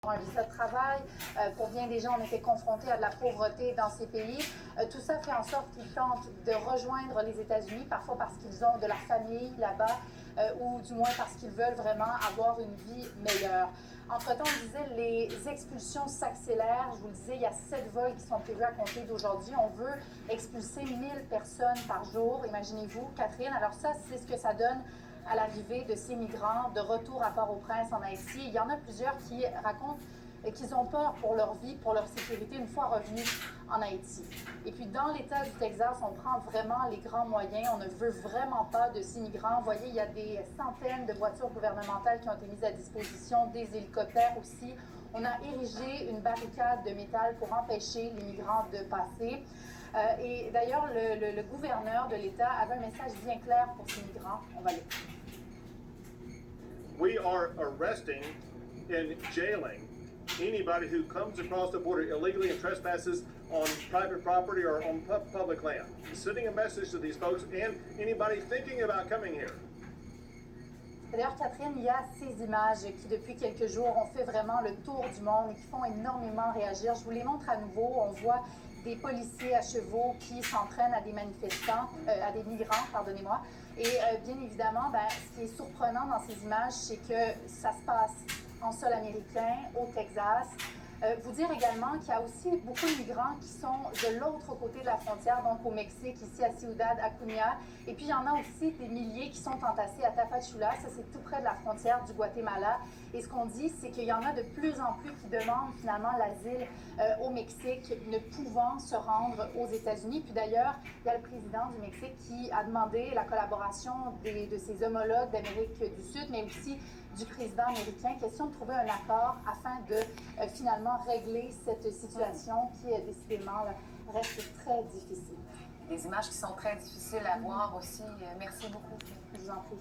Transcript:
un visa de travail. Pour bien des gens, on était confrontés à de la pauvreté dans ces pays. Tout ça fait en sorte qu'ils tentent de rejoindre les États-Unis, parfois parce qu'ils ont de la famille là-bas, ou du moins parce qu'ils veulent vraiment avoir une vie meilleure. Entre-temps, on disait les expulsions s'accélèrent. Je vous le disais, il y a 7 vols qui sont prévus à compter d'aujourd'hui. On veut expulser 1000 personnes par jour. Imaginez-vous, Catherine. Alors ça, c'est ce que ça donne à l'arrivée de ces migrants de retour à Port-au-Prince en Haïti. Il y en a plusieurs qui racontent qu'ils ont peur pour leur vie, pour leur sécurité une fois revenus en Haïti. Et puis dans l'État du Texas, on prend vraiment les grands moyens. On ne veut vraiment pas de ces migrants. Vous voyez, il y a des centaines de voitures gouvernementales qui ont été mises à disposition, des hélicoptères aussi. On a érigé une barricade de métal pour empêcher les migrants de passer. Et d'ailleurs, le gouverneur de l'État avait un message bien clair pour ces migrants. On va l'écouter. We are arresting and jailing anybody who comes across the border illegally and trespasses on private property or on public land. Sending a message to these folks and anybody thinking about coming here. D'ailleurs, Catherine, il y a ces images qui, depuis quelques jours, ont fait vraiment le tour du monde et qui font énormément réagir. Je vous les montre à nouveau. On voit des policiers à chevaux qui s'entraînent à des manifestants, à des migrants, pardonnez-moi. Et bien évidemment, ce qui est surprenant dans ces images, c'est que ça se passe en sol américain, au Texas. Vous dire également qu'il y a aussi beaucoup de migrants qui sont de l'autre côté de la frontière, donc au Mexique, ici à Ciudad Acuña. Et puis il y en a aussi des milliers qui sont entassés à Tapachula, ça c'est tout près de la frontière du Guatemala. Et ce qu'on dit, c'est qu'il y en a de plus en plus qui demandent finalement l'asile au Mexique, ne pouvant se rendre aux États-Unis. Puis d'ailleurs, il y a le président du Mexique qui a demandé la collaboration de ses homologues d'Amérique du Sud, mais aussi du président américain, question de trouver un accord afin de finalement régler cette situation qui, décidément, là, reste très difficile. Des images qui sont très difficiles à voir aussi. Merci beaucoup. Je vous en prie.